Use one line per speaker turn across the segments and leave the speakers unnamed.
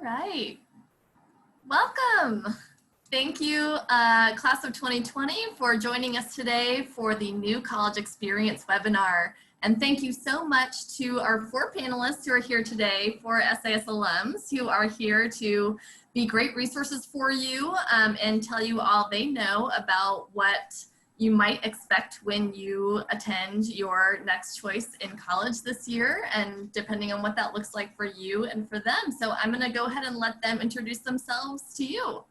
All right. Welcome. Thank you, class of 2020, for joining us today for the New College Experience webinar. And thank you so much to our 4 panelists who are here today, 4 SAS alums who are here to be great resources for you and tell you all they know about what you might expect when you attend your next choice in college this year, and depending on what that looks like for you and for them. So I'm going to go ahead and let them introduce themselves to you.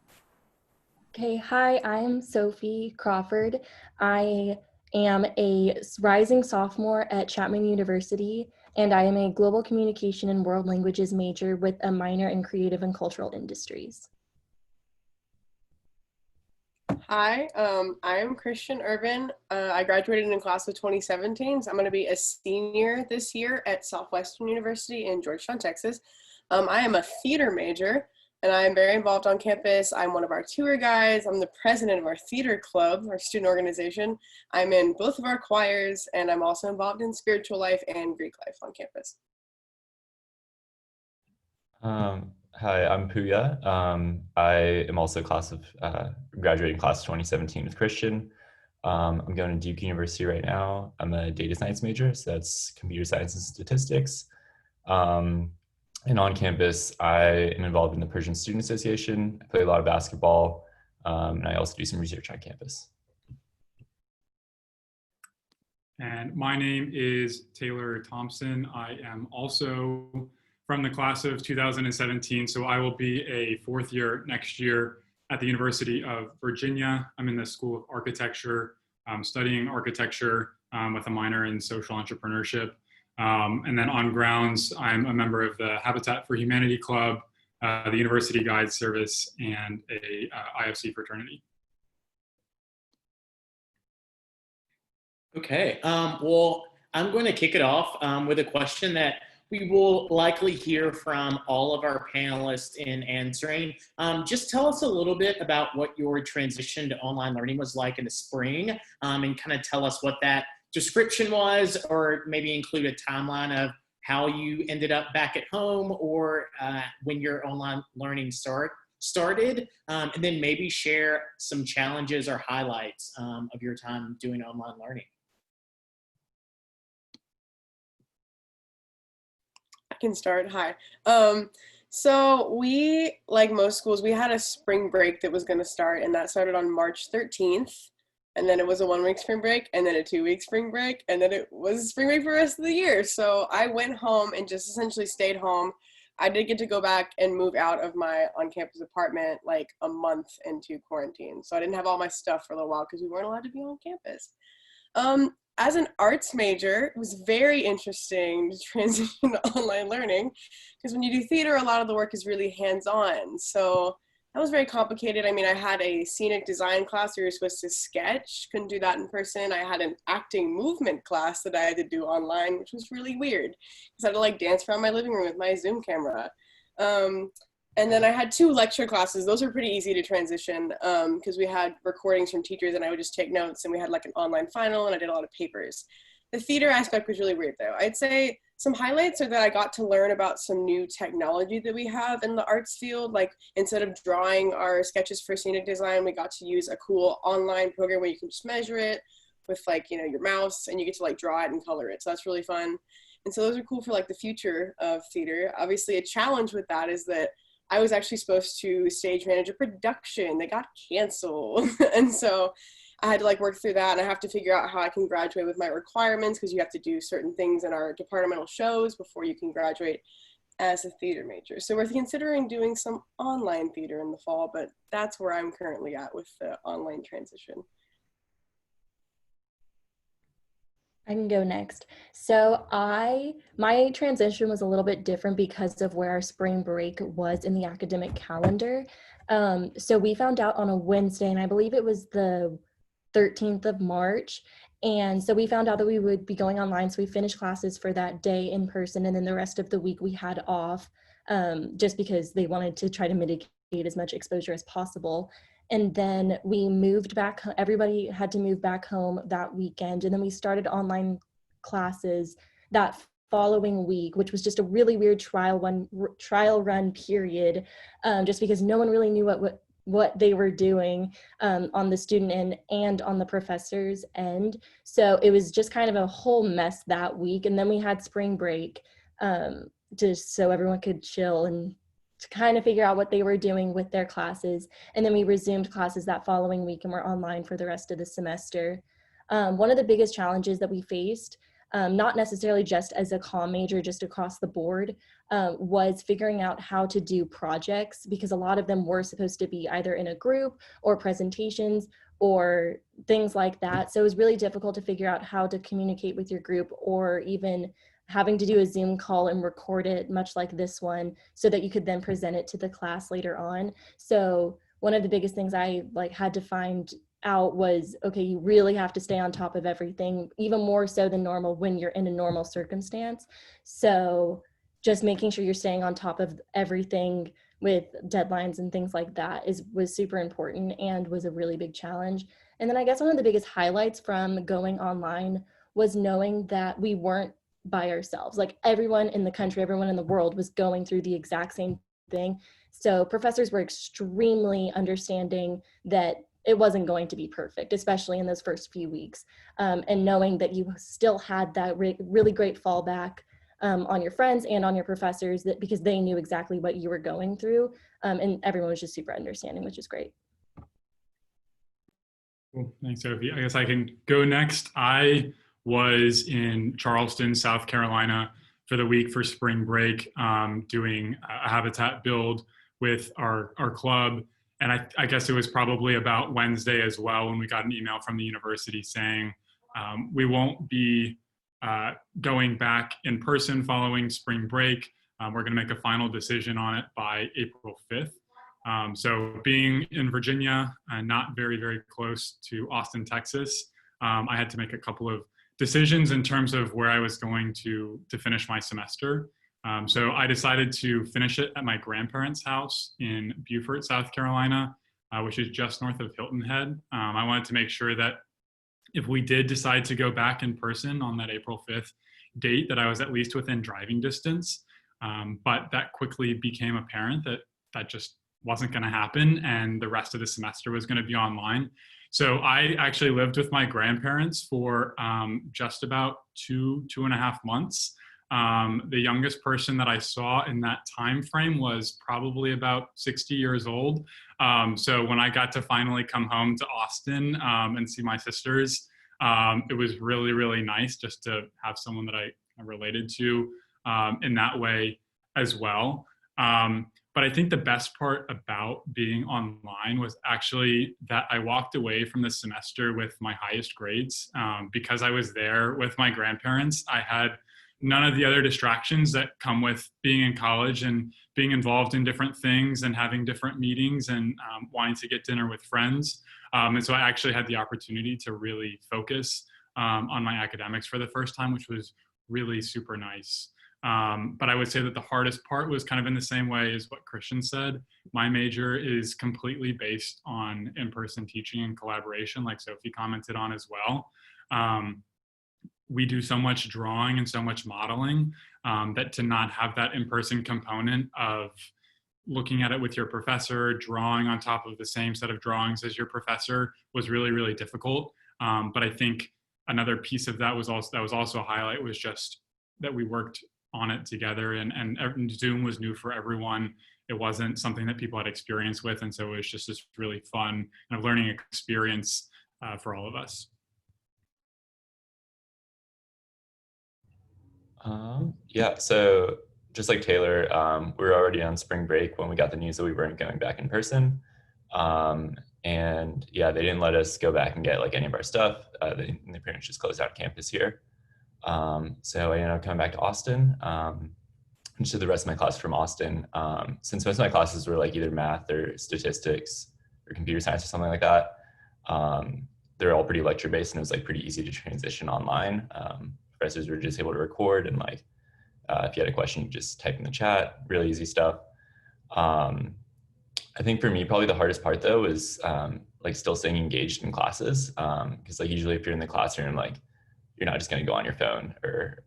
Okay, hi, I'm Sophie Crawford. I am a rising sophomore at Chapman University, and I am a global communication and world languages major with a minor in creative and cultural industries.
Hi, I'm Christian Irvin. I graduated in class of 2017, so I'm going to be a senior this year at Southwestern University in Georgetown, Texas. I am a theater major, and I'm very involved on campus. I'm one of our tour guides. I'm the president of our theater club, our student organization. I'm in both of our choirs, and I'm also involved in spiritual life and Greek life on campus.
Hi, I'm Pouya. I am also graduating class of 2017 with Christian. I'm going to Duke University right now. I'm a data science major, so that's computer science and statistics. And on campus, I am involved in the Persian Student Association. I play a lot of basketball, and I also do some research on campus.
And my name is Taylor Thompson. I am also from the class of 2017, so I will be a 4th year next year at the University of Virginia. I'm in the School of Architecture, studying architecture with a minor in social entrepreneurship. And then on grounds, I'm a member of the Habitat for Humanity Club, the University Guide Service, and a IFC fraternity.
Okay, well, I'm going to kick it off with a question that we will likely hear from all of our panelists in answering. Just tell us a little bit about what your transition to online learning was like in the spring, and kind of tell us what that description was, or maybe include a timeline of how you ended up back at home, or when your online learning started, and then maybe share some challenges or highlights of your time doing online learning.
Can start. Hi. So we, like most schools, we had a spring break that was going to start, and that started on March 13th. And then it was a 1-week spring break, and then a 2-week spring break, and then it was spring break for the rest of the year. So I went home and just essentially stayed home. I did get to go back and move out of my on-campus apartment like a month into quarantine. So I didn't have all my stuff for a little while because we weren't allowed to be on campus. As an arts major, it was very interesting to transition to online learning, because when you do theater, a lot of the work is really hands-on. So that was very complicated. I mean, I had a scenic design class where you're supposed to sketch, couldn't do that in person. I had an acting movement class that I had to do online, which was really weird, because I had to like dance around my living room with my Zoom camera. And then I had 2 lecture classes. Those are pretty easy to transition because we had recordings from teachers and I would just take notes, and we had like an online final and I did a lot of papers. The theater aspect was really weird though. I'd say some highlights are that I got to learn about some new technology that we have in the arts field. Like instead of drawing our sketches for scenic design, we got to use a cool online program where you can just measure it with like, you know, your mouse, and you get to like draw it and color it. So that's really fun. And so those are cool for like the future of theater. Obviously a challenge with that is that I was actually supposed to stage manage a production that got canceled. And so I had to like work through that, and I have to figure out how I can graduate with my requirements, because you have to do certain things in our departmental shows before you can graduate as a theater major. So we're considering doing some online theater in the fall, but that's where I'm currently at with the online transition.
I can go next. So my transition was a little bit different because of where our spring break was in the academic calendar. So we found out on a Wednesday, and I believe it was the 13th of March. And so we found out that we would be going online. So we finished classes for that day in person, and then the rest of the week we had off just because they wanted to try to mitigate as much exposure as possible. And then we moved back, everybody had to move back home that weekend. And then we started online classes that following week, which was just a really weird trial run period, just because no one really knew what they were doing on the student end and on the professor's end. So it was just kind of a whole mess that week. And then we had spring break just so everyone could chill and to kind of figure out what they were doing with their classes. And then we resumed classes that following week and were online for the rest of the semester. One of the biggest challenges that we faced, not necessarily just as a comm major, just across the board, was figuring out how to do projects, because a lot of them were supposed to be either in a group or presentations or things like that. So it was really difficult to figure out how to communicate with your group, or even having to do a Zoom call and record it, much like this one, so that you could then present it to the class later on. So one of the biggest things I had to find out was, okay, you really have to stay on top of everything, even more so than normal when you're in a normal circumstance. So just making sure you're staying on top of everything with deadlines and things like that was super important and was a really big challenge. And then I guess one of the biggest highlights from going online was knowing that we weren't by ourselves. Like, everyone in the country, everyone in the world was going through the exact same thing. So professors were extremely understanding that it wasn't going to be perfect, especially in those first few weeks. And knowing that you still had that really great fallback on your friends and on your professors, that because they knew exactly what you were going through, and everyone was just super understanding, which is great.
Cool. Thanks, Sophie. I guess I can go next. I was in Charleston, South Carolina for the week for spring break, doing a habitat build with our club. And I guess it was probably about Wednesday as well when we got an email from the university saying we won't be going back in person following spring break. We're going to make a final decision on it by April 5th. So being in Virginia, not very, very close to Austin, Texas, I had to make a couple of decisions in terms of where I was going to finish my semester. So I decided to finish it at my grandparents' house in Beaufort, South Carolina, which is just north of Hilton Head. I wanted to make sure that if we did decide to go back in person on that April 5th date, that I was at least within driving distance. But that quickly became apparent that just wasn't going to happen, and the rest of the semester was going to be online. So I actually lived with my grandparents for just about two and a half months. The youngest person that I saw in that time frame was probably about 60 years old. So when I got to finally come home to Austin and see my sisters, it was really, really nice just to have someone that I related to in that way as well. But I think the best part about being online was actually that I walked away from the semester with my highest grades. Because I was there with my grandparents, I had none of the other distractions that come with being in college and being involved in different things and having different meetings and wanting to get dinner with friends. And so I actually had the opportunity to really focus on my academics for the first time, which was really super nice. But I would say that the hardest part was kind of in the same way as what Christian said. My major is completely based on in-person teaching and collaboration, like Sophie commented on as well. We do so much drawing and so much modeling that to not have that in-person component of looking at it with your professor, drawing on top of the same set of drawings as your professor was really, really difficult. But I think another piece of that was also a highlight was just that we worked on it together, and Zoom was new for everyone. It wasn't something that people had experience with, and so it was just this really fun kind of learning experience for all of us.
Yeah, so just like Taylor, we were already on spring break when we got the news that we weren't going back in person. And yeah, they didn't let us go back and get like any of our stuff. They pretty much just closed out campus here. So I ended up coming back to Austin, and just did the rest of my class from Austin. Since most of my classes were like either math or statistics or computer science or something like that, they're all pretty lecture based, and it was like pretty easy to transition online. Professors were just able to record, and like if you had a question, you just type in the chat. Really easy stuff. I think for me, probably the hardest part though is like still staying engaged in classes, because like usually if you're in the classroom, like you're not just going to go on your phone or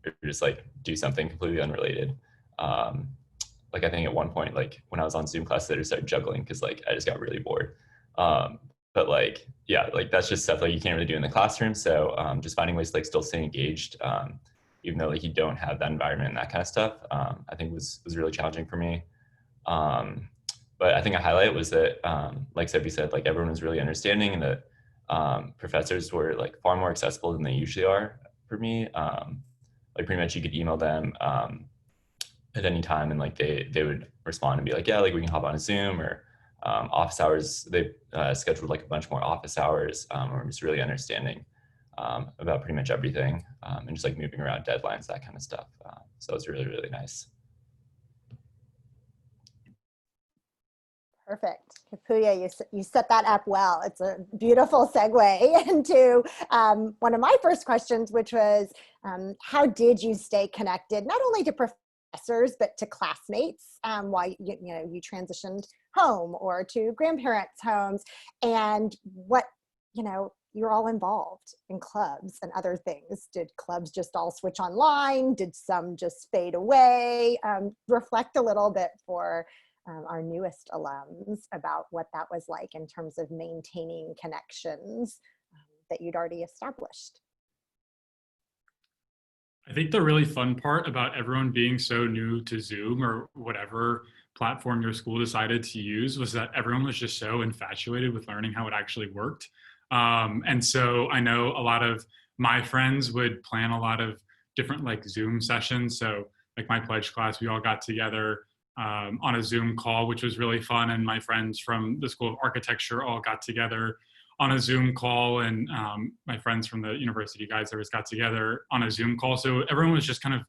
or just like do something completely unrelated. Like I think at one point, like when I was on Zoom classes, I just started juggling because like I just got really bored. But like, yeah, like that's just stuff like you can't really do in the classroom. So just finding ways to like still stay engaged, even though like you don't have that environment and that kind of stuff, I think was really challenging for me. But I think a highlight was that, like Sophie said, like everyone was really understanding, and that professors were like far more accessible than they usually are for me. Like pretty much you could email them at any time, and like they would respond and be like, yeah, like we can hop on a Zoom, or office hours. They scheduled like a bunch more office hours, or just really understanding about pretty much everything, and just like moving around deadlines, that kind of stuff. So it was really, really nice.
Perfect. Pouya, you set that up well. It's a beautiful segue into one of my first questions, which was, how did you stay connected, not only to professors, but to classmates while you transitioned home or to grandparents' homes, and what, you're all involved in clubs and other things. Did clubs just all switch online? Did some just fade away? Reflect a little bit for our newest alums about what that was like in terms of maintaining connections that you'd already established.
I think the really fun part about everyone being so new to Zoom or whatever platform your school decided to use was that everyone was just so infatuated with learning how it actually worked. And so I know a lot of my friends would plan a lot of different like Zoom sessions. So like my pledge class, we all got together on a Zoom call, which was really fun. And my friends from the School of Architecture all got together on a Zoom call, and my friends from the University Guides Service got together on a Zoom call. So everyone was just kind of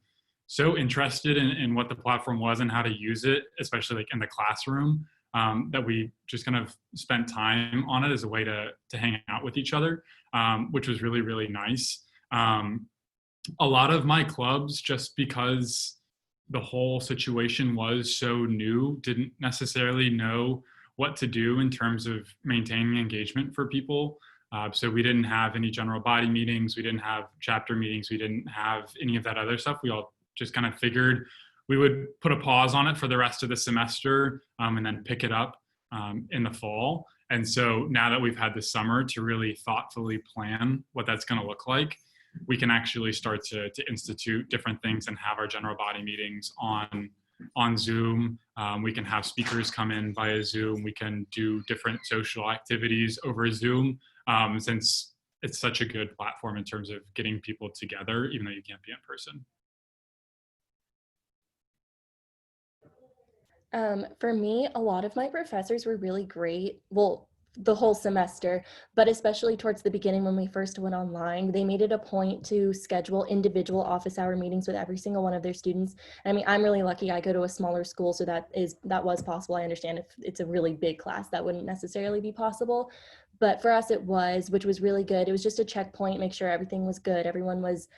so interested in what the platform was and how to use it, especially like in the classroom, that we just kind of spent time on it as a way to hang out with each other, which was really, really nice. A lot of my clubs, just because the whole situation was so new, didn't necessarily know what to do in terms of maintaining engagement for people. So we didn't have any general body meetings. We didn't have chapter meetings. We didn't have any of that other stuff. We all just kind of figured we would put a pause on it for the rest of the semester, and then pick it up in the fall. And so now that we've had the summer to really thoughtfully plan what that's going to look like, we can actually start to institute different things and have our general body meetings on Zoom. We can have speakers come in via Zoom. We can do different social activities over Zoom, since it's such a good platform in terms of getting people together, even though you can't be in person.
For me, a lot of my professors were really great. Well, the whole semester, but especially towards the beginning when we first went online, they made it a point to schedule individual office hour meetings with every single one of their students. I mean, I'm really lucky I go to a smaller school, so that was possible. I understand if it's a really big class, that wouldn't necessarily be possible. But for us, it was, which was really good. It was just a checkpoint, make sure everything was good. Everyone was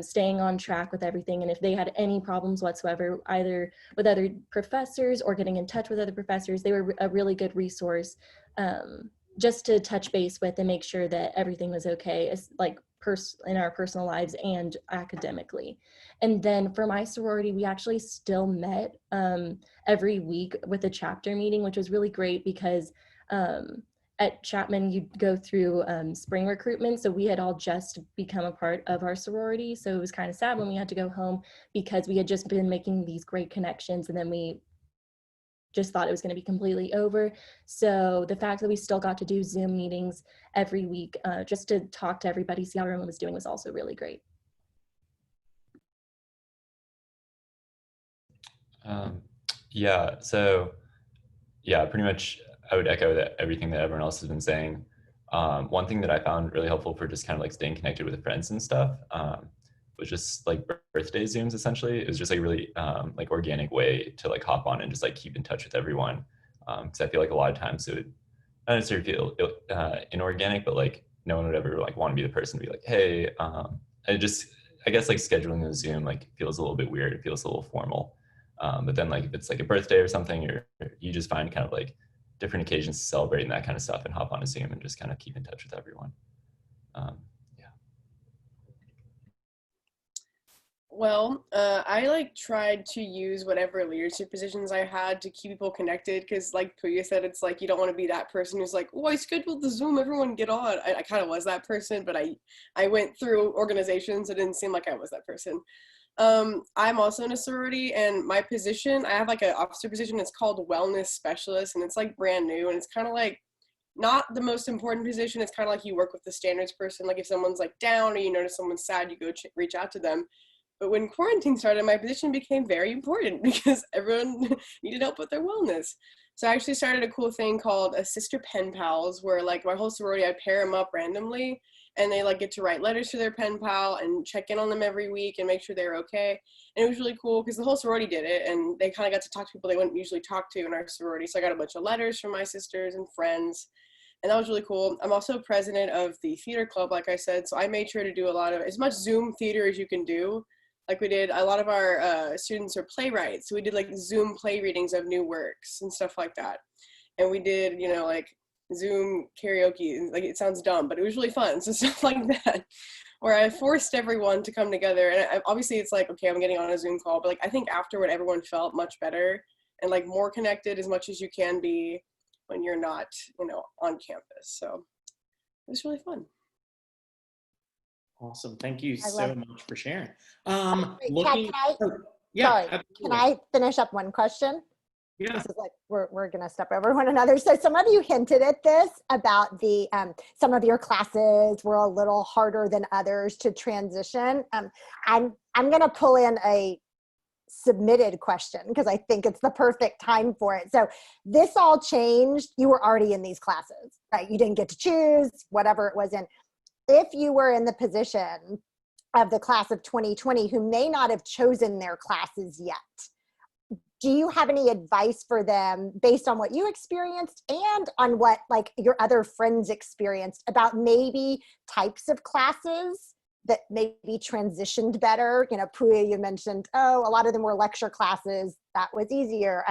staying on track with everything. And if they had any problems whatsoever, either with other professors or getting in touch with other professors, they were a really good resource just to touch base with and make sure that everything was okay, like in our personal lives and academically. And then for my sorority, we actually still met every week with a chapter meeting, which was really great because at Chapman, you go through spring recruitment. So we had all just become a part of our sorority. So it was kind of sad when we had to go home because we had just been making these great connections, and then we just thought it was going to be completely over. So the fact that we still got to do Zoom meetings every week just to talk to everybody, see how everyone was doing, was also really great.
Yeah, so yeah, pretty much I would echo everything that everyone else has been saying. One thing that I found really helpful for just kind of like staying connected with friends and stuff was just like birthday Zooms, essentially. It was just like really like organic way to like hop on and just like keep in touch with everyone. Because I feel like a lot of times it would not necessarily feel inorganic, but like no one would ever like want to be the person to be like, hey, I guess like scheduling a Zoom like feels a little bit weird. It feels a little formal. But then like if it's like a birthday or something, or you just find kind of like different occasions to celebrate and that kind of stuff, and hop on a Zoom and just kind of keep in touch with everyone.
Well, I like tried to use whatever leadership positions I had to keep people connected because like Pouya said, it's like you don't want to be that person who's like, oh, I scheduled the Zoom, everyone get on. I kind of was that person, but I went through organizations. It didn't seem like I was that person. I'm also in a sorority, and my position, I have like an officer position. It's called wellness specialist, and it's like brand new, and it's kind of like not the most important position. It's kind of like you work with the standards person. Like if someone's like down or you notice someone's sad, you go reach out to them. But when quarantine started, my position became very important because everyone needed help with their wellness. So I actually started a cool thing called a Sister Pen Pals, where like my whole sorority, I pair them up randomly, and they like get to write letters to their pen pal and check in on them every week and make sure they're okay. And it was really cool because the whole sorority did it, and they kind of got to talk to people they wouldn't usually talk to in our sorority. So I got a bunch of letters from my sisters and friends, and that was really cool. I'm also president of the theater club, like I said, so I made sure to do a lot of as much Zoom theater as you can do. Like we did, a lot of our students are playwrights, so we did like Zoom play readings of new works and stuff like that. And we did, you know, like Zoom karaoke. Like it sounds dumb, but it was really fun. So stuff like that, where I forced everyone to come together. And obviously it's like, okay, I'm getting on a Zoom call, but like I think afterward everyone felt much better and like more connected as much as you can be when you're not, you know, on campus. So it was really fun.
Awesome. Thank you
I
so
love-
much for sharing.
Wait,
Looking,
Kat,
yeah,
sorry,
absolutely.
can I finish up one question?
Yeah.
This is like we're gonna step over one another. So some of you hinted at this about the some of your classes were a little harder than others to transition. I'm gonna pull in a submitted question because I think it's the perfect time for it. So this all changed. You were already in these classes, right? You didn't get to choose whatever it was in. If you were in the position of the class of 2020 who may not have chosen their classes yet, do you have any advice for them based on what you experienced and on what like your other friends experienced about maybe types of classes that maybe transitioned better? You know, Pouya, you mentioned, oh, a lot of them were lecture classes. That was easier.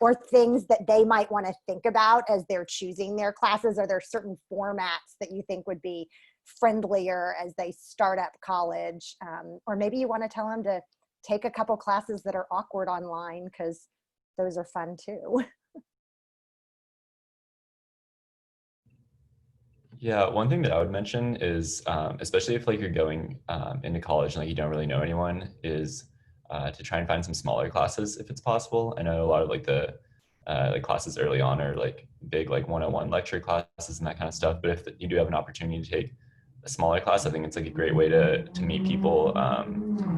Or things that they might want to think about as they're choosing their classes. Are there certain formats that you think would be friendlier as they start up college? Or maybe you want to tell them to take a couple classes that are awkward online because those are fun too.
Yeah, one thing that I would mention is, especially if like you're going into college and like you don't really know anyone, is to try and find some smaller classes if it's possible. I know a lot of like the like classes early on are like big like 101 lecture classes and that kind of stuff. But if you do have an opportunity to take a smaller class, I think it's like a great way to meet people,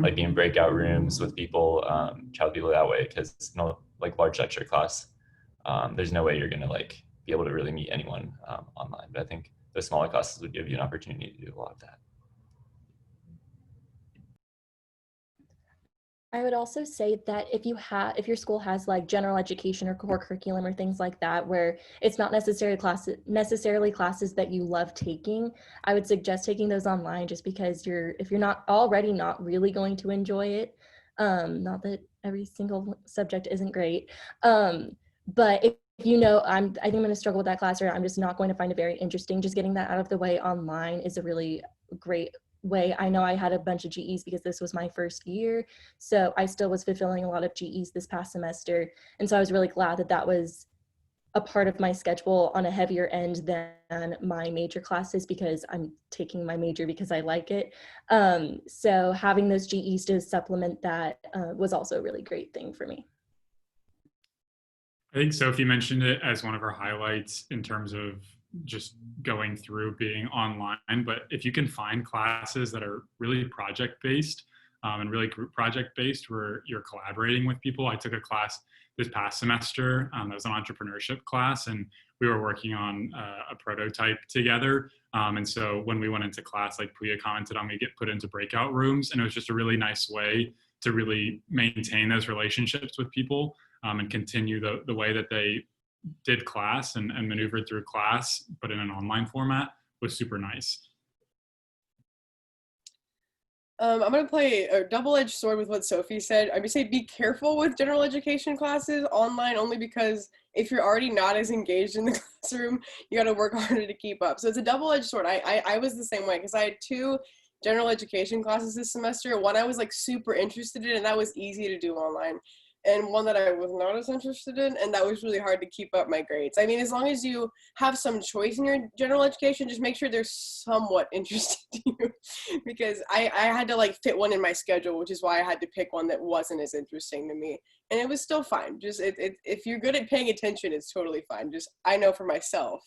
like be in breakout rooms with people, chat with people that way. Because you know, like large lecture class, there's no way you're gonna like be able to really meet anyone online. But I think the smaller classes would give you an opportunity to do a lot of that.
I would also say that if your school has like general education or core curriculum or things like that, where it's not necessarily classes that you love taking, I would suggest taking those online just because if you're not already not really going to enjoy it. Not that every single subject isn't great. But if you know, I think I'm going to struggle with that class, or I'm just not going to find it very interesting, just getting that out of the way online is a really great way. I know I had a bunch of GEs because this was my first year, so I still was fulfilling a lot of GEs this past semester, and so I was really glad that that was a part of my schedule on a heavier end than my major classes, because I'm taking my major because I like it. So having those GEs to supplement that was also a really great thing for me.
I think Sophie mentioned it as one of her highlights in terms of just going through being online. But if you can find classes that are really project-based and really group project-based where you're collaborating with people. I took a class this past semester that was an entrepreneurship class, and we were working on a prototype together. And so when we went into class, like Pouya commented on, we get put into breakout rooms, and it was just a really nice way to really maintain those relationships with people and continue the way that they did class and maneuvered through class, but in an online format, was super nice.
I'm going to play a double-edged sword with what Sophie said. I would say be careful with general education classes online, only because if you're already not as engaged in the classroom, you got to work harder to keep up. So it's a double-edged sword. I was the same way, because I had two general education classes this semester. One I was like super interested in, and that was easy to do online. And one that I was not as interested in, and that was really hard to keep up my grades. I mean, as long as you have some choice in your general education, just make sure they're somewhat interesting to you. Because I had to like fit one in my schedule, which is why I had to pick one that wasn't as interesting to me. And it was still fine. Just if you're good at paying attention, it's totally fine. Just I know for myself,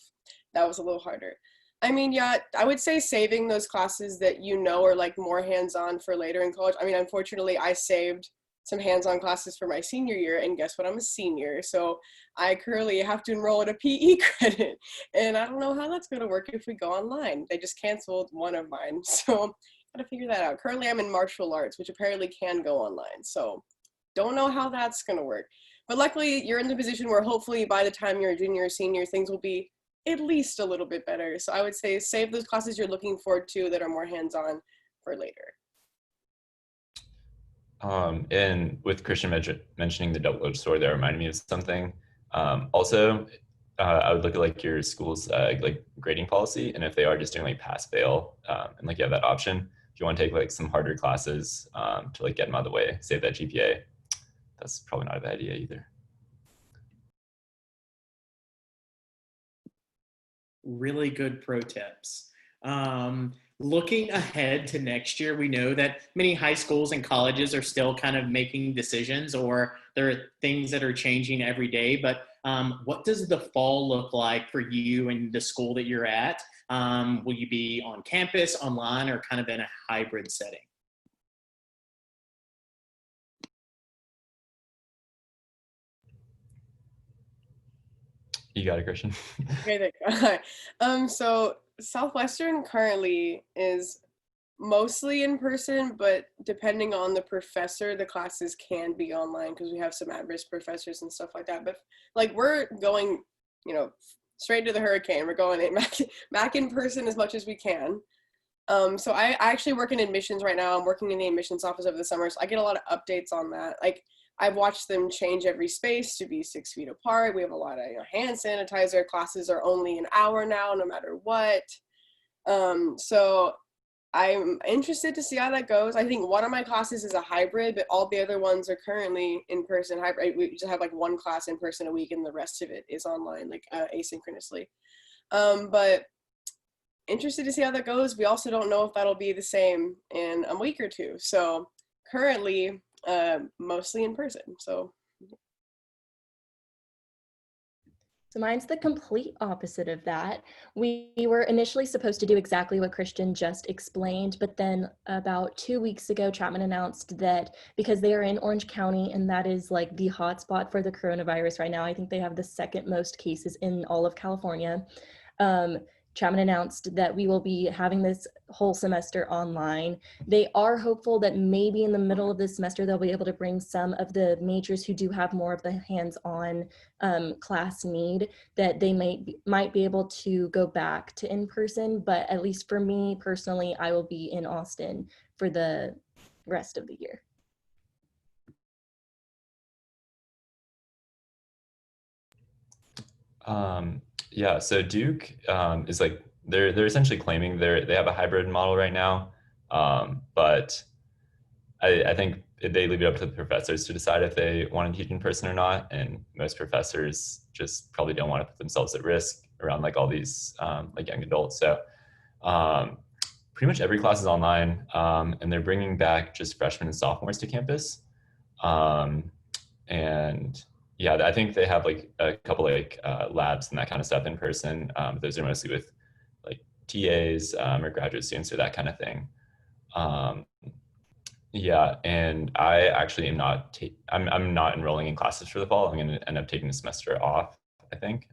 that was a little harder. I mean, yeah, I would say saving those classes that you know are like more hands-on for later in college. I mean, unfortunately, I saved some hands-on classes for my senior year, and guess what? I'm a senior, so I currently have to enroll in a PE credit, and I don't know how that's going to work if we go online. They just canceled one of mine, so gotta figure that out. Currently, I'm in martial arts, which apparently can go online, so don't know how that's going to work. But luckily, you're in the position where hopefully by the time you're a junior or senior, things will be at least a little bit better. So I would say save those classes you're looking forward to that are more hands-on for later.
And with Christian mentioning the double-edged sword, that reminded me of something. Also, I would look at like your school's like grading policy, and if they are just doing like pass-fail, and like you have that option, if you want to take like some harder classes to like get them out of the way, save that GPA, that's probably not a bad idea either.
Really good pro tips. Looking ahead to next year, we know that many high schools and colleges are still kind of making decisions, or there are things that are changing every day. But what does the fall look like for you and the school that you're at? Will you be on campus, online, or kind of in a hybrid setting?
You got it, Christian.
Okay, there you go. So Southwestern currently is mostly in person, but depending on the professor, the classes can be online because we have some at-risk professors and stuff like that. But like we're going, you know, straight to the hurricane. We're going back in person as much as we can. So I actually work in admissions right now. I'm working in the admissions office over the summer, so I get a lot of updates on that. Like I've watched them change every space to be 6 feet apart. We have a lot of hand sanitizer. Classes are only an hour now, no matter what. So I'm interested to see how that goes. I think one of my classes is a hybrid, but all the other ones are currently in-person hybrid. We just have like one class in person a week, and the rest of it is online, like asynchronously. But interested to see how that goes. We also don't know if that'll be the same in a week or two. So currently, mostly in person. So
mine's the complete opposite of that. We were initially supposed to do exactly what Christian just explained, but then about 2 weeks ago, Chapman announced that because they are in Orange County, and that is like the hotspot for the coronavirus right now. I think they have the second most cases in all of California. Chapman announced that we will be having this whole semester online. They are hopeful that maybe in the middle of this semester, they'll be able to bring some of the majors who do have more of the hands-on class need, that they might be able to go back to in-person. But at least for me personally, I will be in Austin for the rest of the year.
Yeah, so Duke is like they're essentially claiming they have a hybrid model right now, but I think they leave it up to the professors to decide if they want to teach in person or not, and most professors just probably don't want to put themselves at risk around like all these like young adults. So pretty much every class is online, and they're bringing back just freshmen and sophomores to campus, and yeah, I think they have like a couple like labs and that kind of stuff in person. Those are mostly with like TAs or graduate students or that kind of thing. Yeah, and I actually am not. I'm not enrolling in classes for the fall. I'm going to end up taking the semester off, I think,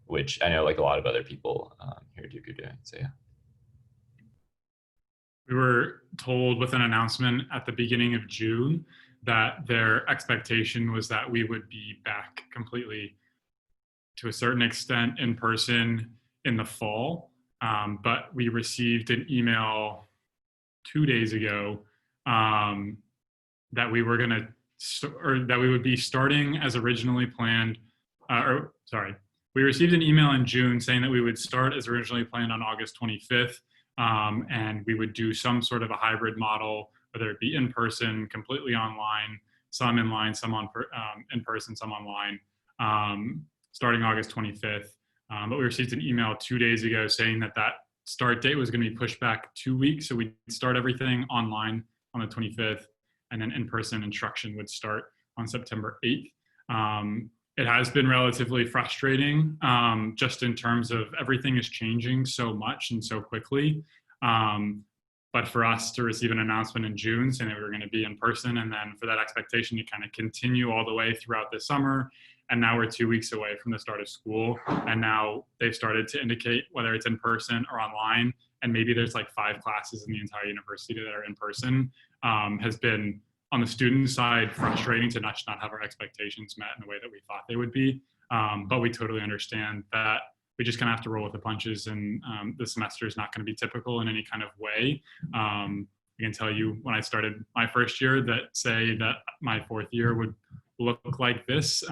which I know like a lot of other people here at Duke are doing. So yeah.
We were told with an announcement at the beginning of June that their expectation was that we would be back completely to a certain extent in person in the fall. But we received an email 2 days ago that we were going to, or that we would be starting as originally planned, we received an email in June saying that we would start as originally planned on August 25th. and we would do some sort of a hybrid model, whether it be in person, completely online, some in line, some in person, some online, starting August 25th. But we received an email 2 days ago saying that start date was going to be pushed back 2 weeks. So we'd start everything online on the 25th, and then in-person instruction would start on September 8th. It has been relatively frustrating, just in terms of everything is changing so much and so quickly. But for us to receive an announcement in June saying that we were going to be in person, and then for that expectation to kind of continue all the way throughout the summer, and now we're 2 weeks away from the start of school, and now they've started to indicate whether it's in person or online, and maybe there's like 5 classes in the entire university that are in person, has been, on the student side, frustrating to not have our expectations met in the way that we thought they would be. But we totally understand that we just kind of have to roll with the punches, and the semester is not going to be typical in any kind of way. I can tell you, when I started my first year, that say that my 4th year would look like this,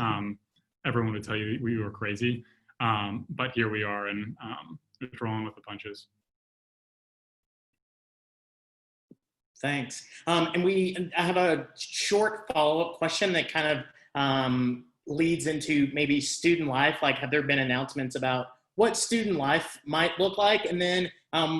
everyone would tell you we were crazy. But here we are, and just rolling with the punches.
Thanks. And I have a short follow-up question that kind of leads into maybe student life. Like, have there been announcements about what student life might look like? And then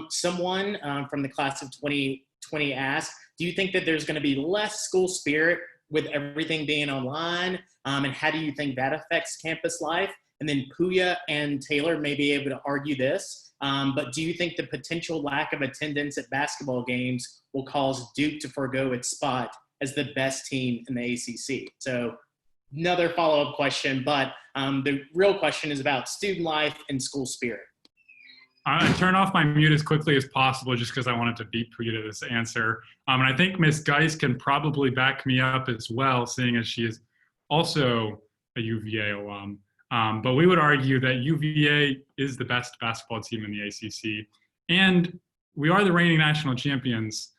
someone from the class of 2020 asked, do you think that there's going to be less school spirit with everything being online? And how do you think that affects campus life? And then Pouya and Taylor may be able to argue this, but do you think the potential lack of attendance at basketball games will cause Duke to forego its spot as the best team in the ACC? So another follow-up question, but the real question is about student life and school spirit.
I turn off my mute as quickly as possible just because I wanted to beat Pouya to this answer. And I think Ms. Geis can probably back me up as well, seeing as she is also a UVA alum. But we would argue that UVA is the best basketball team in the ACC. And we are the reigning national champions.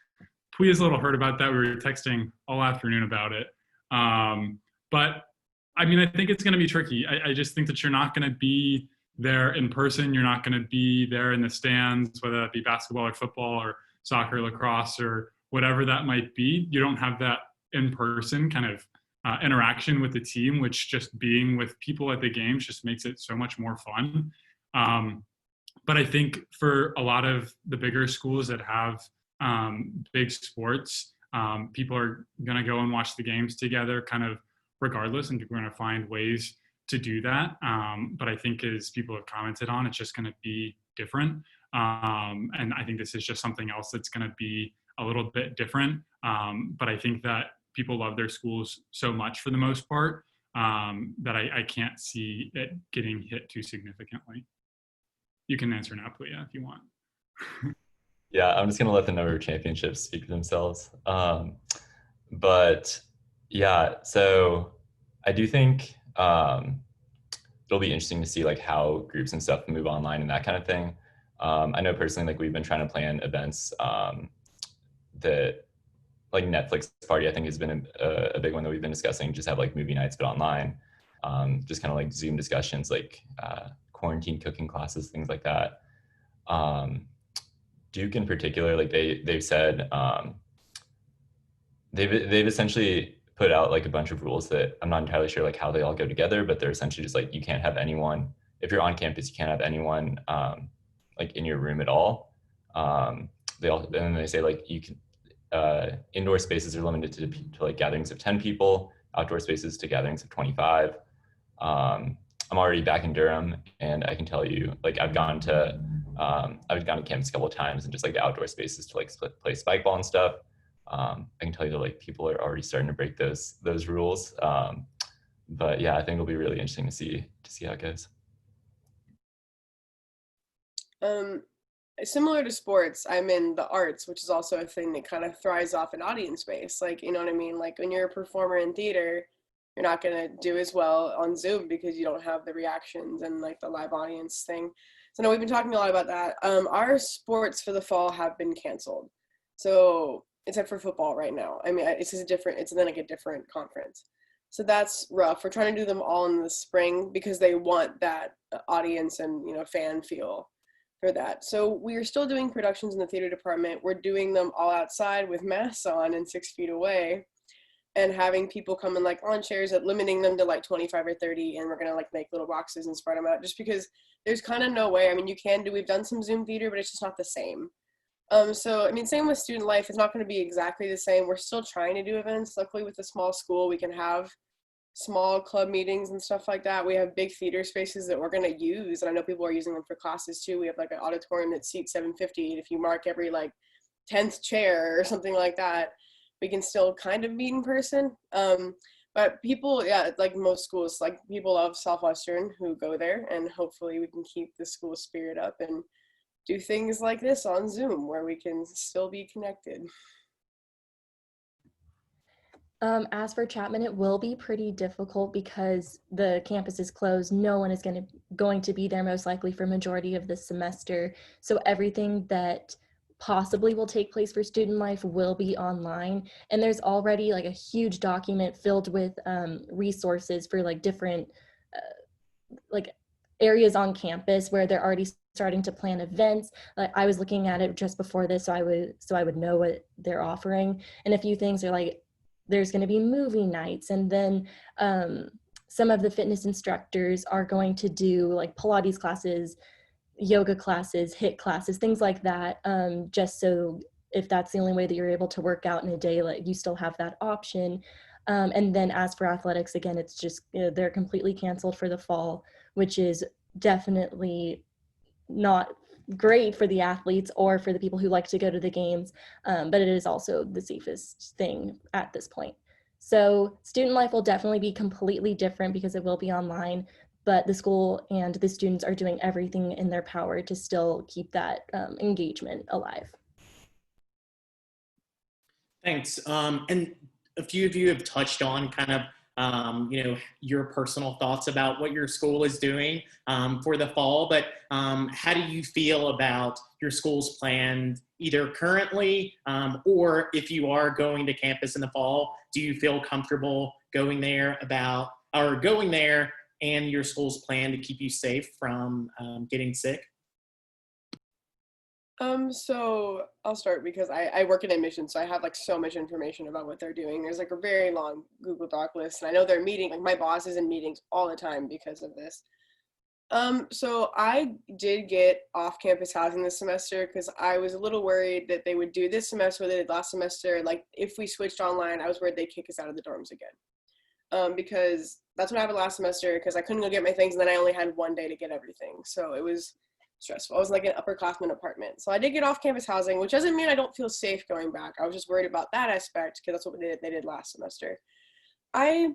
Pouya's a little hurt about that. We were texting all afternoon about it. But I mean, I think it's going to be tricky. I just think that you're not going to be there in person. You're not going to be there in the stands, whether that be basketball or football or soccer, lacrosse, or whatever that might be. You don't have that in-person kind of interaction with the team, which just being with people at the games just makes it so much more fun. But I think for a lot of the bigger schools that have big sports, people are going to go and watch the games together kind of regardless, and we're going to find ways to do that. But I think, as people have commented on, it's just going to be different. And I think this is just something else that's going to be a little bit different. But I think that people love their schools so much for the most part that I can't see it getting hit too significantly. You can answer now, Pouya, if you want.
Yeah, I'm just going to let the number of championships speak for themselves. But yeah, so I do think it'll be interesting to see like how groups and stuff move online and that kind of thing. I know personally, like we've been trying to plan events that, like Netflix party, I think has been a big one that we've been discussing, just have like movie nights but online, just kind of like Zoom discussions, like quarantine cooking classes, things like that. Duke in particular, like they've said, they've essentially put out like a bunch of rules that I'm not entirely sure like how they all go together, but they're essentially just like, you can't have anyone, if you're on campus, you can't have anyone like in your room at all. And then they say like you can, indoor spaces are limited to like gatherings of 10 people, outdoor spaces to gatherings of 25. I'm already back in Durham, and I can tell you, like I've gone to campus a couple of times, and just like the outdoor spaces to like play spike ball and stuff. I can tell you that like people are already starting to break those rules. But yeah, I think it'll be really interesting to see how it goes.
Similar to sports, I'm in the arts, which is also a thing that kind of thrives off an audience space. Like, you know what I mean? Like when you're a performer in theater, you're not going to do as well on Zoom because you don't have the reactions and like the live audience thing. So no, we've been talking a lot about that. Our sports for the fall have been canceled. So except for football right now. I mean, it's then like a different conference. So that's rough. We're trying to do them all in the spring because they want that audience and, you know, fan feel. for that. So we are still doing productions in the theater department. We're doing them all outside with masks on and 6 feet away, and having people come in like on chairs, and limiting them to like 25 or 30, and we're gonna like make little boxes and spread them out, just because there's kind of no way. I mean, we've done some Zoom theater, but it's just not the same. So I mean, same with student life. It's not going to be exactly the same. We're still trying to do events. Luckily, with a small school, we can have small club meetings and stuff like that. We have big theater spaces that we're going to use, and I know people are using them for classes too. We have like an auditorium that seats 750, and if you mark every like 10th chair or something like that, we can still kind of meet in person. But people, yeah, like most schools, like people love Southwestern who go there, and hopefully we can keep the school spirit up and do things like this on Zoom where we can still be connected.
As for Chapman, it will be pretty difficult because the campus is closed. No one is going to be there most likely for majority of the semester. So everything that possibly will take place for student life will be online. And there's already like a huge document filled with resources for like different like areas on campus where they're already starting to plan events. Like I was looking at it just before this, so I would know what they're offering. And a few things are like, there's going to be movie nights, and then some of the fitness instructors are going to do like Pilates classes, yoga classes, HIIT classes, things like that, just so if that's the only way that you're able to work out in a day, like you still have that option. And then as for athletics, again, it's just, they're completely canceled for the fall, which is definitely not great for the athletes or for the people who like to go to the games, but it is also the safest thing at this point. So student life will definitely be completely different because it will be online, but the school and the students are doing everything in their power to still keep that engagement alive.
Thanks. And a few of you have touched on kind of your personal thoughts about what your school is doing for the fall, but how do you feel about your school's plan either currently or if you are going to campus in the fall, do you feel comfortable going there and your school's plan to keep you safe from getting sick?
So I'll start because I work in admissions, so I have like so much information about what they're doing. There's like a very long Google Doc list, and I know they're meeting, like my boss is in meetings all the time because of this. So I did get off-campus housing this semester because I was a little worried that they would do this semester what they did last semester. Like if we switched online, I was worried they'd kick us out of the dorms again. Because that's what happened last semester, because I couldn't go get my things, and then I only had one day to get everything. So it was stressful. I was like an upperclassman apartment. So I did get off-campus housing, which doesn't mean I don't feel safe going back. I was just worried about that aspect because that's what they did last semester. I,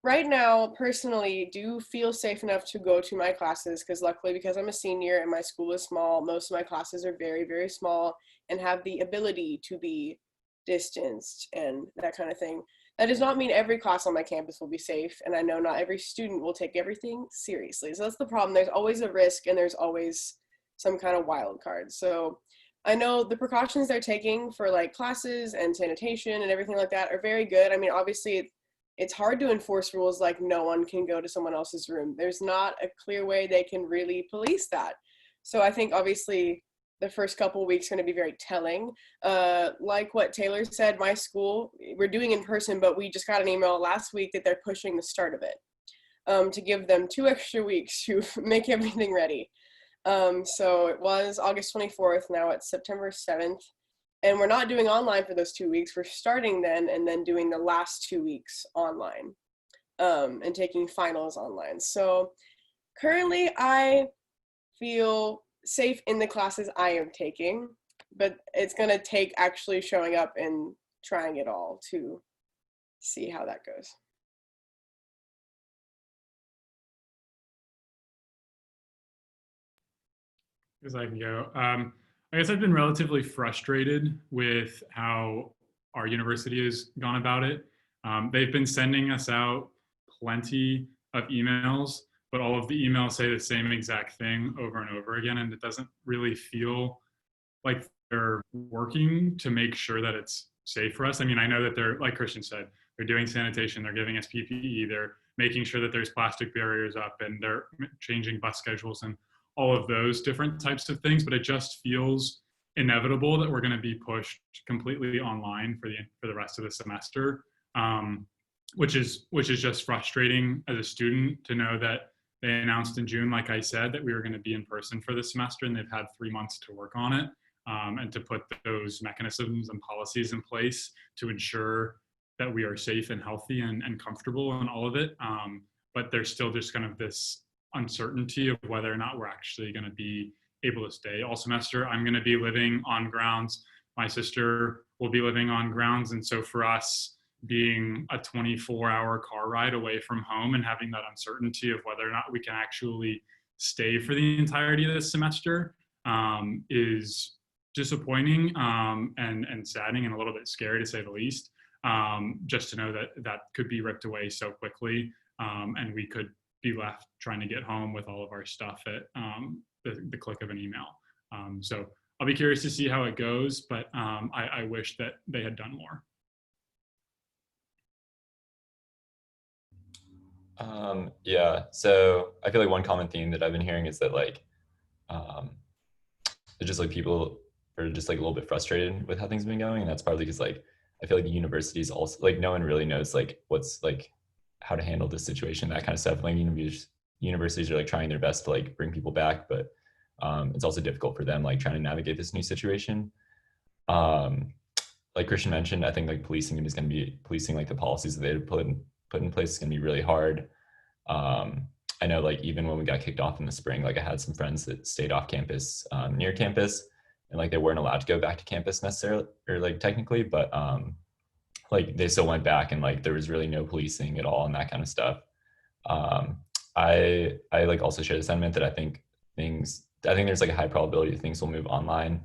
right now, personally, do feel safe enough to go to my classes because luckily, because I'm a senior and my school is small, most of my classes are very, very small and have the ability to be distanced and that kind of thing. That does not mean every class on my campus will be safe, and I know not every student will take everything seriously. So that's the problem. There's always a risk, and there's always some kind of wild card. So I know the precautions they're taking for like classes and sanitation and everything like that are very good. I mean, obviously it's hard to enforce rules like no one can go to someone else's room. There's not a clear way they can really police that. So I think obviously the first couple of weeks are going to be very telling. Like what Taylor said, my school, we're doing in person, but we just got an email last week that they're pushing the start of it to give them 2 extra weeks to make everything ready. So it was August 24th, now it's September 7th, and we're not doing online for those 2 weeks. We're starting then and then doing the last 2 weeks online and taking finals online. So currently I feel safe in the classes I am taking, but it's going to take actually showing up and trying it all to see how that goes.
As I can go. I guess I've been relatively frustrated with how our university has gone about it. They've been sending us out plenty of emails, but all of the emails say the same exact thing over and over again, and it doesn't really feel like they're working to make sure that it's safe for us. I mean, I know that they're, like Christian said, they're doing sanitation, they're giving us PPE, they're making sure that there's plastic barriers up, and they're changing bus schedules and all of those different types of things, but it just feels inevitable that we're going to be pushed completely online for the rest of the semester, which is just frustrating as a student to know that they announced in June, like I said, that we were going to be in person for this semester, and they've had 3 months to work on it, and to put those mechanisms and policies in place to ensure that we are safe and healthy and comfortable in all of it. But there's still just kind of this uncertainty of whether or not we're actually going to be able to stay all semester. I'm going to be living on grounds. My sister will be living on grounds. And so for us, being a 24-hour car ride away from home and having that uncertainty of whether or not we can actually stay for the entirety of this semester is disappointing and saddening and a little bit scary, to say the least. Just to know that that could be ripped away so quickly, and we could be left trying to get home with all of our stuff at the click of an email. So I'll be curious to see how it goes, but I wish that they had done more.
Yeah, so I feel like one common theme that I've been hearing is that like it's just like people are just like a little bit frustrated with how things have been going, and that's partly because like I feel like the universities also like no one really knows like what's like how to handle this situation, that kind of stuff. Like universities are like trying their best to like bring people back, but it's also difficult for them like trying to navigate this new situation. Like Christian mentioned, I think like policing like the policies that they put in place is going to be really hard. I know like even when we got kicked off in the spring, like I had some friends that stayed off campus, near campus, and like they weren't allowed to go back to campus necessarily, or like technically, but like they still went back, and like there was really no policing at all and that kind of stuff. I like also share the sentiment that I think there's like a high probability that things will move online,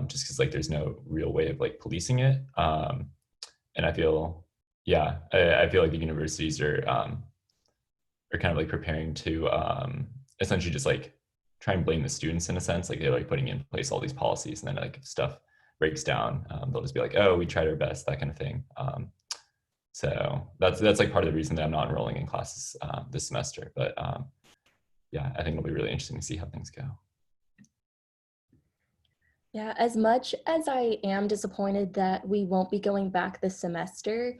just because like there's no real way of like policing it. And I feel I feel like the universities are kind of like preparing to essentially just like try and blame the students in a sense. Like they're like putting in place all these policies, and then like if stuff breaks down, they'll just be like, oh, we tried our best, that kind of thing. So that's like part of the reason that I'm not enrolling in classes this semester. But yeah, I think it'll be really interesting to see how things go.
Yeah, as much as I am disappointed that we won't be going back this semester,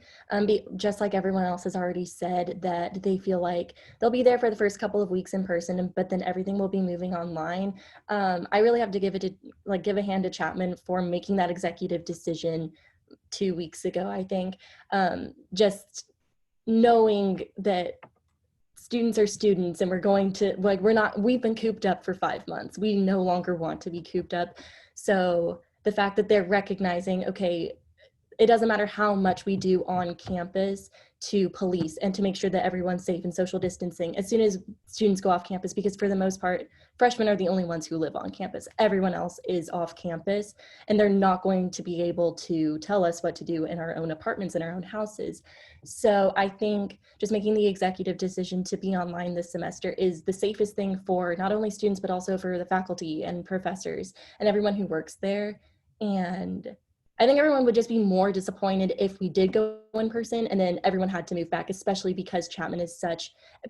just like everyone else has already said, that they feel like they'll be there for the first couple of weeks in person, but then everything will be moving online. I really have to give a hand to Chapman for making that executive decision 2 weeks ago, I think. Just knowing that students are students, and we're going to, like, we've been cooped up for 5 months. We no longer want to be cooped up. So the fact that they're recognizing, okay, it doesn't matter how much we do on campus to police and to make sure that everyone's safe and social distancing as soon as students go off campus, because for the most part, freshmen are the only ones who live on campus. Everyone else is off campus, and they're not going to be able to tell us what to do in our own apartments, in our own houses. So I think just making the executive decision to be online this semester is the safest thing for not only students, but also for the faculty and professors and everyone who works there. And I think everyone would just be more disappointed if we did go in person and then everyone had to move back, especially because Chapman is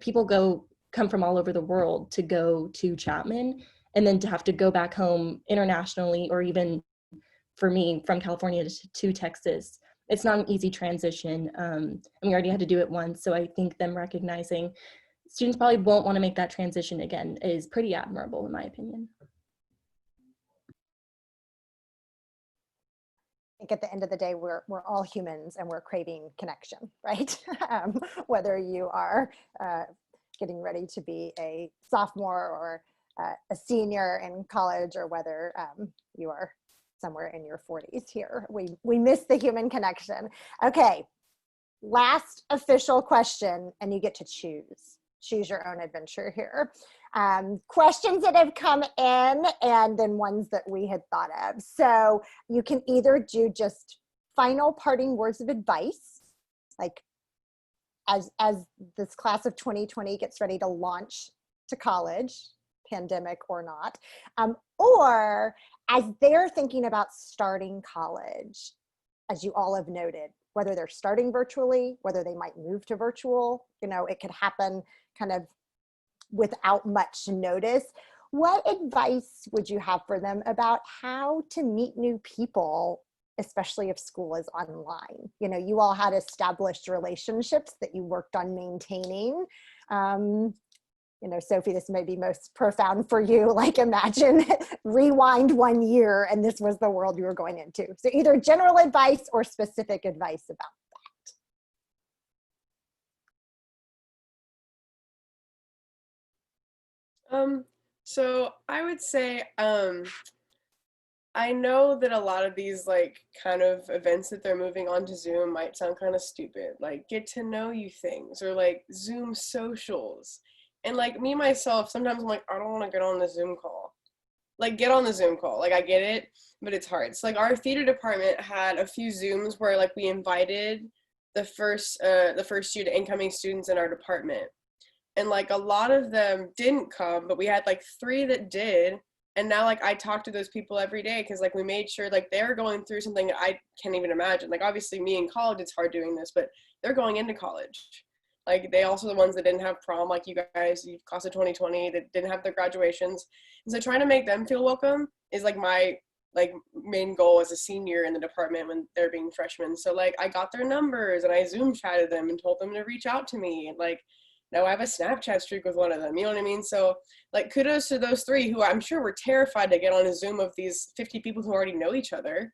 people come from all over the world to go to Chapman, and then to have to go back home internationally, or even for me from California to Texas. It's not an easy transition, and we already had to do it once. So I think them recognizing students probably won't want to make that transition again is pretty admirable, in my opinion.
I think at the end of the day, we're all humans and we're craving connection, right? Whether you are getting ready to be a sophomore or a senior in college, or whether you are somewhere in your 40s here. We miss the human connection. Okay, last official question, and you get to choose your own adventure here. Questions that have come in, and then ones that we had thought of. So you can either do just final parting words of advice, like as this class of 2020 gets ready to launch to college, pandemic or not, or as they're thinking about starting college, as you all have noted, whether they're starting virtually, whether they might move to virtual, it could happen kind of without much notice. what advice would you have for them about how to meet new people, especially if school is online? You know, you all had established relationships that you worked on maintaining. You know, Sophie, this may be most profound for you. Like, imagine rewind 1 year and this was the world you were going into. So either general advice or specific advice about
that. So I would say, I know that a lot of these like kind of events that they're moving on to Zoom might sound kind of stupid, like get to know you things or like Zoom socials. And like me, myself, sometimes I'm like, I don't want to get on the Zoom call. Like, get on the Zoom call. Like, I get it, but it's hard. So like our theater department had a few Zooms where like we invited the first year to incoming students in our department. And like a lot of them didn't come, but we had like 3 that did. And now like I talk to those people every day because like we made sure like they're going through something that I can't even imagine. Like obviously me in college, it's hard doing this, but they're going into college. Like they also the ones that didn't have prom, like you guys, you class of 2020, that didn't have their graduations. And so trying to make them feel welcome is like my like main goal as a senior in the department when they're being freshmen. So like I got their numbers and I Zoom chatted them and told them to reach out to me. And like now I have a Snapchat streak with one of them, you know what I mean? So like kudos to those 3 who I'm sure were terrified to get on a Zoom of these 50 people who already know each other.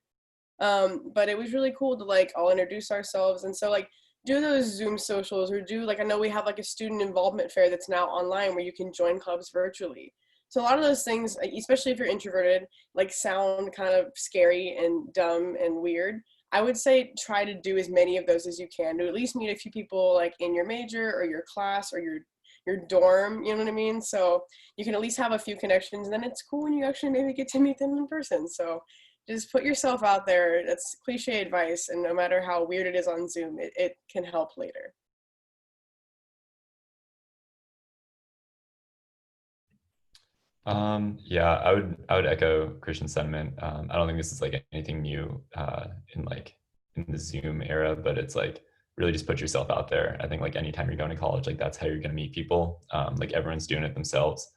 But it was really cool to like all introduce ourselves. And so like do those Zoom socials or do like, I know we have like a student involvement fair that's now online where you can join clubs virtually. So a lot of those things, especially if you're introverted, like sound kind of scary and dumb and weird. I would say try to do as many of those as you can to at least meet a few people like in your major or your class or your dorm, you know what I mean? So you can at least have a few connections, and then it's cool when you actually maybe get to meet them in person. So just put yourself out there. That's cliche advice, and no matter how weird it is on Zoom, it can help later.
Yeah, I would echo Christian's sentiment. I don't think this is like anything new in the Zoom era, but it's like really just put yourself out there. I think like anytime you're going to college, like that's how you're going to meet people. Like everyone's doing it themselves,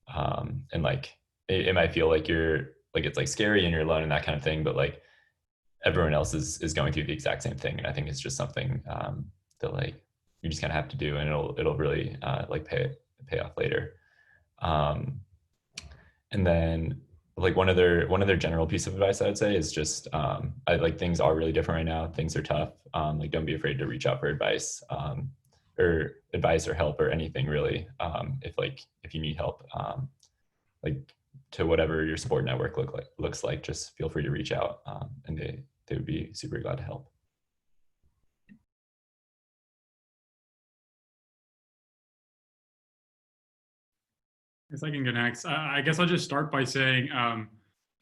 and like it might feel like you're like it's like scary and you're alone and that kind of thing, but like everyone else is going through the exact same thing, and I think it's just something that like you just kind of have to do, and it'll really like pay off later. And then like one other general piece of advice I would say is just I like things are really different right now. Things are tough. Like don't be afraid to reach out for advice or help or anything really. If you need help, like to whatever your support network looks like, just feel free to reach out, and they would be super glad to help.
I guess I can go next. I guess I'll just start by saying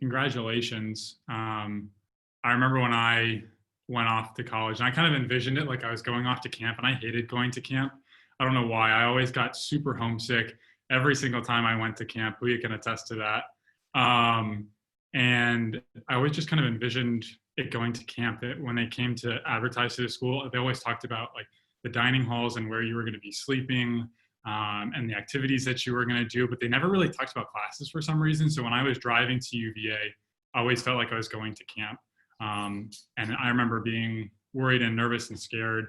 congratulations. I remember when I went off to college, and I kind of envisioned it like I was going off to camp, and I hated going to camp. I don't know why. I always got super homesick every single time I went to camp. Pouya can attest to that. And I always just kind of envisioned it going to camp. That when they came to advertise to the school, they always talked about like the dining halls and where you were going to be sleeping. And the activities that you were going to do, but they never really talked about classes for some reason. So when I was driving to UVA, I always felt like I was going to camp. And I remember being worried and nervous and scared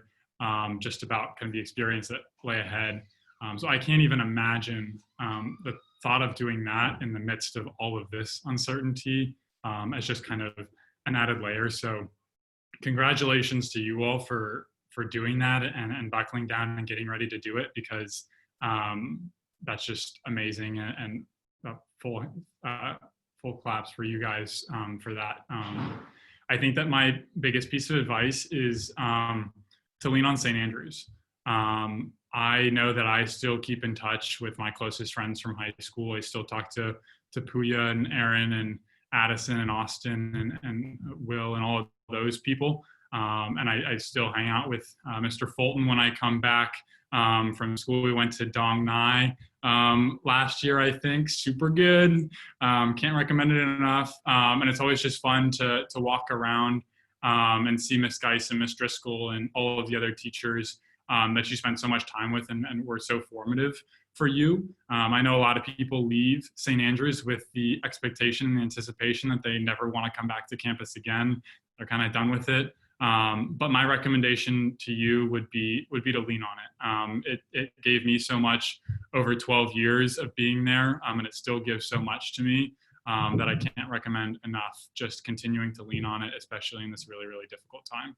just about kind of the experience that lay ahead. So I can't even imagine the thought of doing that in the midst of all of this uncertainty as just kind of an added layer. So congratulations to you all for doing that and buckling down and getting ready to do it, because that's just amazing, and full claps for you guys for that. I think that my biggest piece of advice is to lean on St. Andrews. I know that I still keep in touch with my closest friends from high school. I still talk to Pouya and Aaron and Addison and Austin and Will and all of those people. And I still hang out with Mr. Fulton when I come back from school. We went to Dong Nai last year, I think. Super good. Can't recommend it enough. And it's always just fun to walk around and see Miss Geis and Miss Driscoll and all of the other teachers that you spent so much time with and were so formative for you. I know a lot of people leave St. Andrews with the expectation and the anticipation that they never want to come back to campus again. They're kind of done with it. But my recommendation to you would be to lean on it. It gave me so much over 12 years of being there, and it still gives so much to me that I can't recommend enough. Just continuing to lean on it, especially in this really, really difficult time.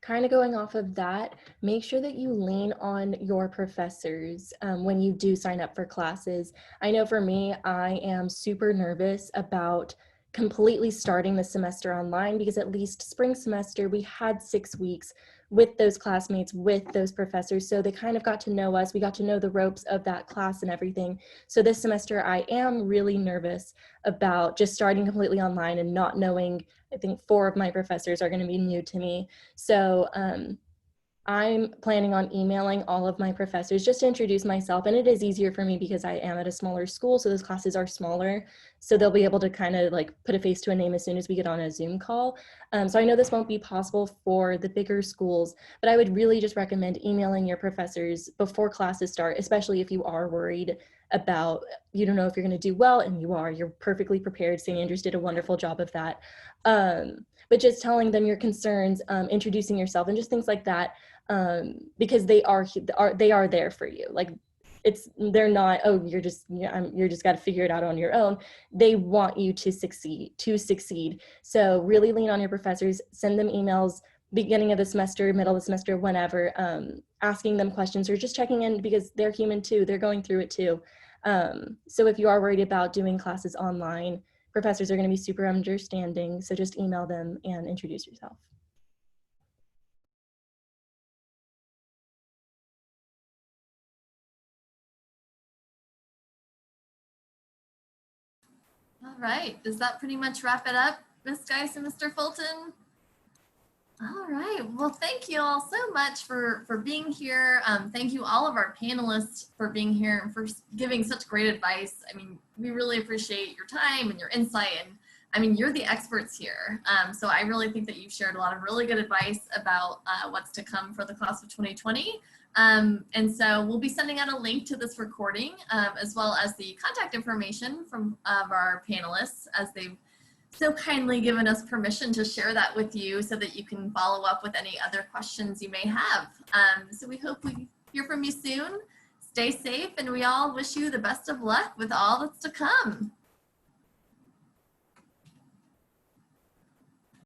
Kind of going off of that, make sure that you lean on your professors when you do sign up for classes. I know for me, I am super nervous about completely starting the semester online because at least spring semester, we had 6 weeks with those classmates, with those professors. So they kind of got to know us. We got to know the ropes of that class and everything. So this semester, I am really nervous about just starting completely online and not knowing. I think 4 of my professors are going to be new to me. So I'm planning on emailing all of my professors just to introduce myself. And it is easier for me because I am at a smaller school, so those classes are smaller. So they'll be able to kind of like put a face to a name as soon as we get on a Zoom call. So I know this won't be possible for the bigger schools, but I would really just recommend emailing your professors before classes start, especially if you are worried about, you don't know if you're going to do well, and you're perfectly prepared. St. Andrews did a wonderful job of that. But just telling them your concerns, introducing yourself, and just things like that, because they are there for you. Like they're not, oh, you're just got to figure it out on your own. They want you to succeed. So really lean on your professors, send them emails beginning of the semester, middle of the semester, whenever, asking them questions or just checking in because they're human too. They're going through it too. So if you are worried about doing classes online, professors are going to be super understanding. So just email them and introduce yourself.
All right, does that pretty much wrap it up, Ms. Geis and Mr. Fulton? All right, well, thank you all so much for being here. Thank you all of our panelists for being here and for giving such great advice. I mean, we really appreciate your time and your insight, and I mean, you're the experts here. So I really think that you've shared a lot of really good advice about what's to come for the class of 2020. And so we'll be sending out a link to this recording as well as the contact information of our panelists, as they've so kindly given us permission to share that with you so that you can follow up with any other questions you may have. So we hope we hear from you soon. Stay safe, and we all wish you the best of luck with all that's to come.